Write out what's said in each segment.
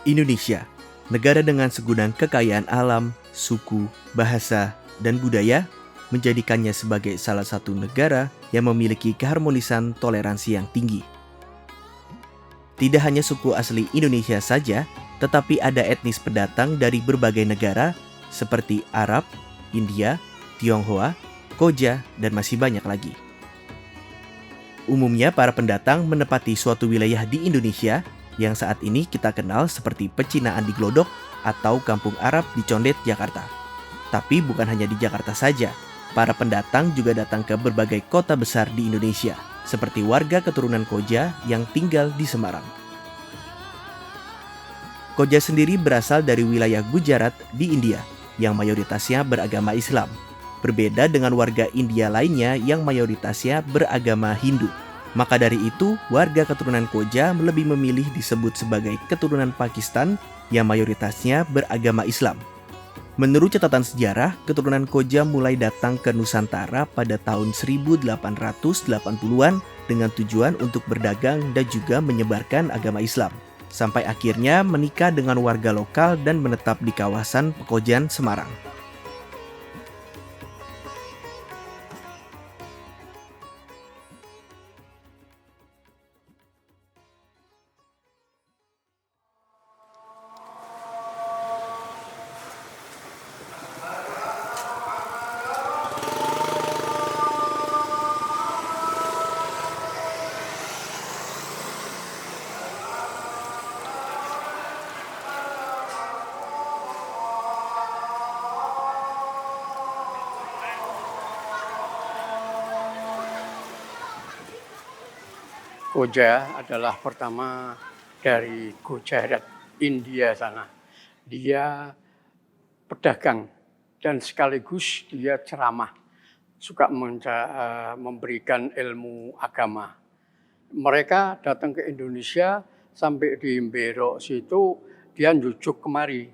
Indonesia, negara dengan segudang kekayaan alam, suku, bahasa, dan budaya, menjadikannya sebagai salah satu negara yang memiliki keharmonisan toleransi yang tinggi. Tidak hanya suku asli Indonesia saja, tetapi ada etnis pendatang dari berbagai negara seperti Arab, India, Tionghoa, Koja, dan masih banyak lagi. Umumnya para pendatang menempati suatu wilayah di Indonesia yang saat ini kita kenal seperti Pecinaan di Glodok atau Kampung Arab di Condet, Jakarta. Tapi bukan hanya di Jakarta saja, para pendatang juga datang ke berbagai kota besar di Indonesia, seperti warga keturunan Koja yang tinggal di Semarang. Koja sendiri berasal dari wilayah Gujarat di India, yang mayoritasnya beragama Islam. Berbeda dengan warga India lainnya yang mayoritasnya beragama Hindu. Maka dari itu, warga keturunan Koja lebih memilih disebut sebagai keturunan Pakistan yang mayoritasnya beragama Islam. Menurut catatan sejarah, keturunan Koja mulai datang ke Nusantara pada tahun 1880-an dengan tujuan untuk berdagang dan juga menyebarkan agama Islam. Sampai akhirnya menikah dengan warga lokal dan menetap di kawasan Pekojan, Semarang. Koja adalah pertama dari Gujarat, India sana. Dia pedagang dan sekaligus dia ceramah, suka memberikan ilmu agama. Mereka datang ke Indonesia sampai di Mbero situ, dia njujuk kemari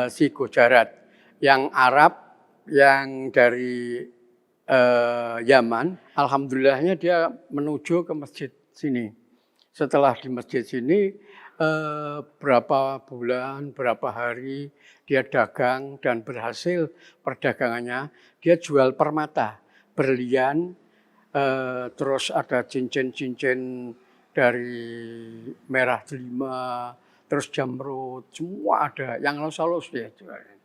si Gujarat, yang Arab, yang dari Yaman. Alhamdulillahnya dia menuju ke masjid sini. Setelah di masjid sini, berapa bulan, berapa hari dia dagang dan berhasil perdagangannya. Dia jual permata, berlian, terus ada cincin-cincin dari merah delima, terus jamrut, semua ada. Yang halus-halus dia jualan.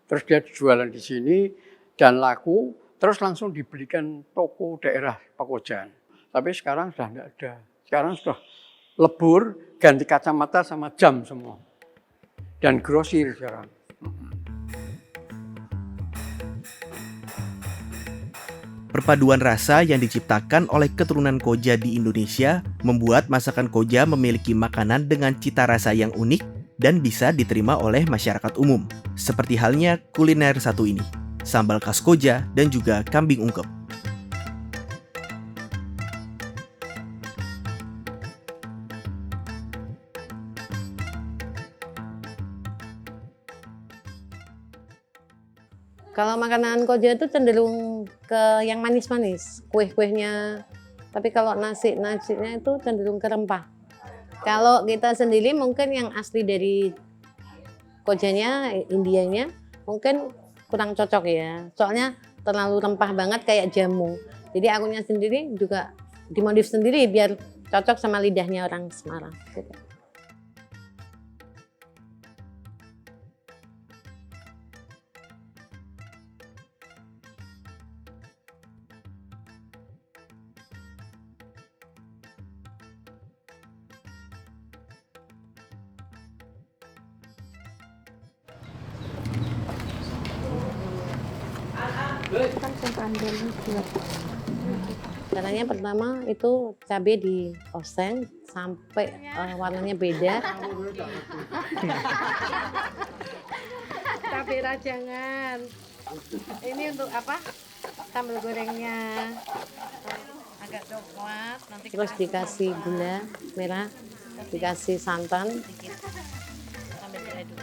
Terus dia jualan di sini dan laku, terus langsung dibelikan toko daerah Pekojan. Tapi sekarang sudah tidak ada. Sekarang sudah lebur, ganti kacamata sama jam semua. Dan grosir sekarang. Perpaduan rasa yang diciptakan oleh keturunan Koja di Indonesia membuat masakan Koja memiliki makanan dengan cita rasa yang unik dan bisa diterima oleh masyarakat umum. Seperti halnya kuliner satu ini, sambal khas Koja dan juga kambing ungkep. Kalau makanan Koja itu cenderung ke yang manis-manis, kue-kuehnya. Tapi kalau nasinya itu cenderung ke rempah. Kalau kita sendiri mungkin yang asli dari Kojanya, Indianya, mungkin kurang cocok ya. Soalnya terlalu rempah banget kayak jamu. Jadi akunya sendiri juga dimodif sendiri biar cocok sama lidahnya orang Semarang. Gitu. Caranya pertama itu cabai dioseng sampai warnanya beda. Cabai rajangan. Ini untuk apa? Sambal gorengnya. Agak coklat. Nanti Terus dikasih gula merah, dikasih santan. sambil diaduk.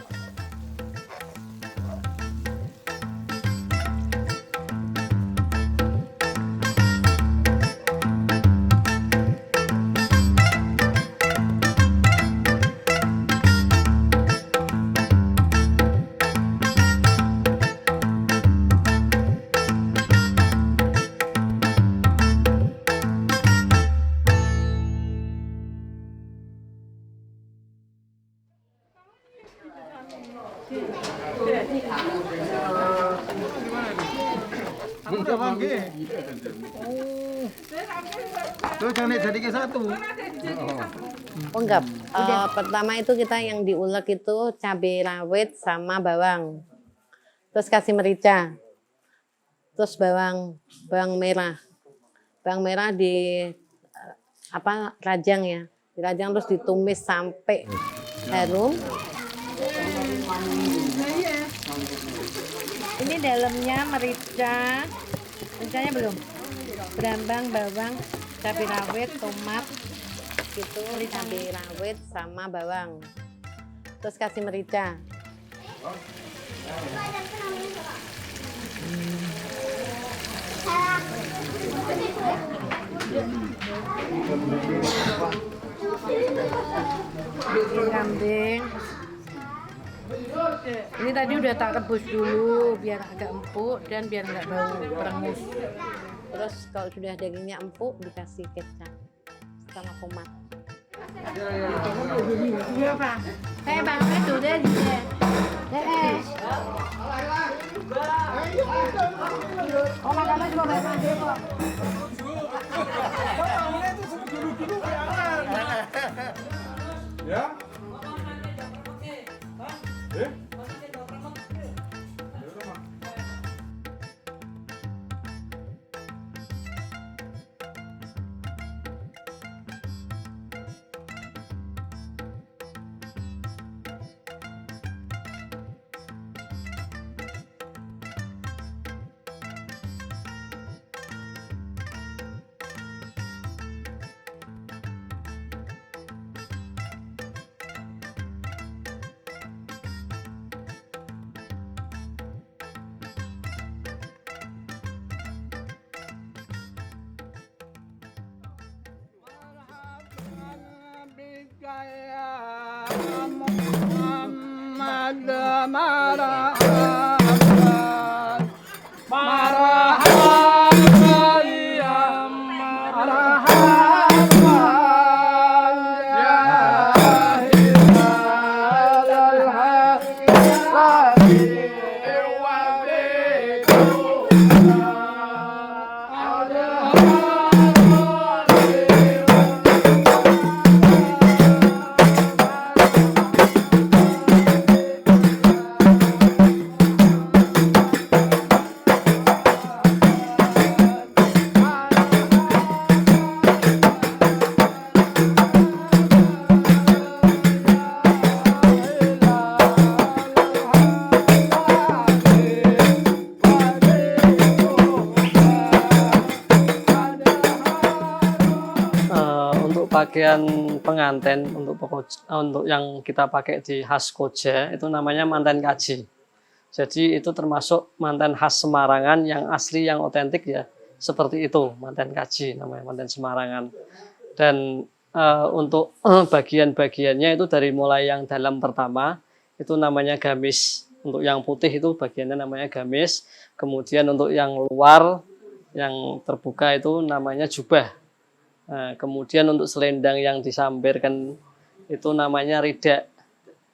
Terus yang jadi ke satu. Oh enggak. Pertama itu kita yang diulek itu cabai rawit sama bawang. Terus kasih merica. Terus bawang merah. Bawang merah di rajang ya. Dirajang terus ditumis sampai harum. Ini dalamnya merica, mericanya belum. Brambang, bawang, cabai rawit, tomat, Gitu, cabai rawit sama bawang. Terus kasih merica. kambing. Ini tadi udah tak rebus dulu biar agak empuk dan biar nggak bau perengus. Terus kalau sudah dagingnya empuk dikasih kecap sama tomat. Iya Pak. Bang, itu deh dia. Oh makannya juga banyak kok. Ya. Muhammad marhaban marhaban ya marhaban ya hilal hadi wa Untuk pakaian pengantin untuk yang kita pakai di khas Koja itu namanya manten kaji. Jadi itu termasuk manten khas Semarangan yang asli yang otentik ya. Seperti itu manten kaji namanya manten Semarangan. Dan untuk bagian-bagiannya itu dari mulai yang dalam pertama itu namanya gamis. Untuk yang putih itu bagiannya namanya gamis. Kemudian untuk yang luar yang terbuka itu namanya jubah. Nah, kemudian untuk selendang yang disampirkan itu namanya rida.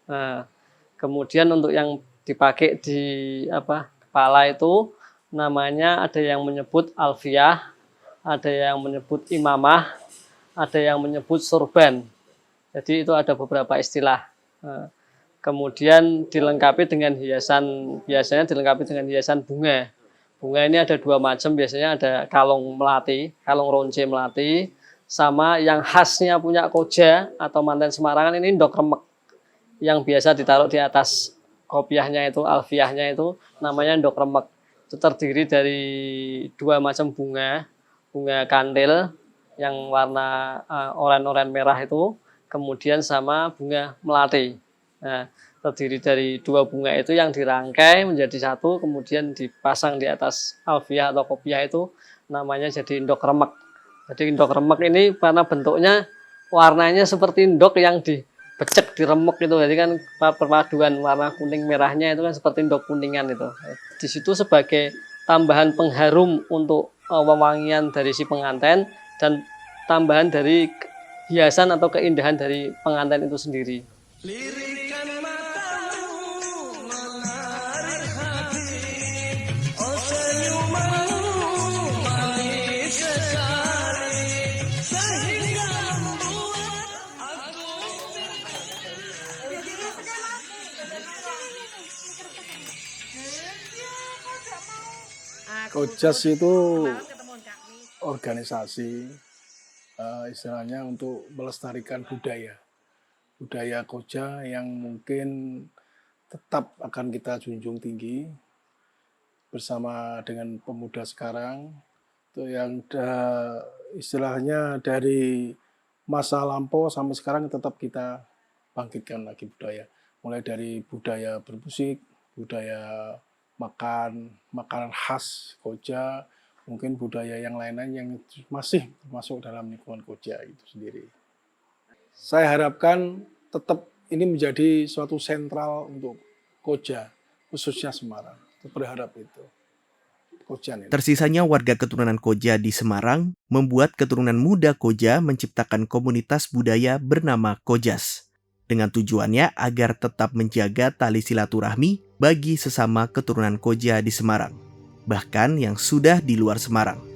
Nah, kemudian untuk yang dipakai di kepala itu namanya ada yang menyebut alfiyah, ada yang menyebut imamah, ada yang menyebut surban. Jadi itu ada beberapa istilah. Nah, kemudian dilengkapi dengan hiasan, biasanya dilengkapi dengan hiasan bunga. Bunga ini ada dua macam, biasanya ada kalung melati, kalung ronce melati, sama yang khasnya punya Koja atau manten Semarangan ini ndok remek. Yang biasa ditaruh di atas kopiahnya itu, alfiahnya itu namanya ndok remek. Itu terdiri dari dua macam bunga, bunga kandil yang warna oranye-oranye merah itu, kemudian sama bunga melati. Nah, terdiri dari dua bunga itu yang dirangkai menjadi satu, kemudian dipasang di atas alfiah atau kopiah itu namanya jadi ndok remek. Jadi ndok remek ini karena bentuknya warnanya seperti ndok yang dibecek, diremek itu. Jadi kan perpaduan warna kuning merahnya itu kan seperti ndok kuningan itu. Di situ sebagai tambahan pengharum untuk wewangian dari si pengantin dan tambahan dari hiasan atau keindahan dari pengantin itu sendiri. Lirikan matamu Kojas itu organisasi istilahnya untuk melestarikan budaya Koja yang mungkin tetap akan kita junjung tinggi bersama dengan pemuda sekarang itu yang istilahnya dari masa lampau sampai sekarang tetap kita bangkitkan lagi budaya, mulai dari budaya bermusik, budaya makan makanan khas Koja, mungkin budaya yang lain-lain yang masih masuk dalam lingkungan Koja itu sendiri. Saya harapkan tetap ini menjadi suatu sentral untuk Koja, khususnya Semarang. Berharap itu. Koja ini. Tersisanya warga keturunan Koja di Semarang membuat keturunan muda Koja menciptakan komunitas budaya bernama Kojas. Dengan tujuannya agar tetap menjaga tali silaturahmi bagi sesama keturunan Koja di Semarang, bahkan yang sudah di luar Semarang.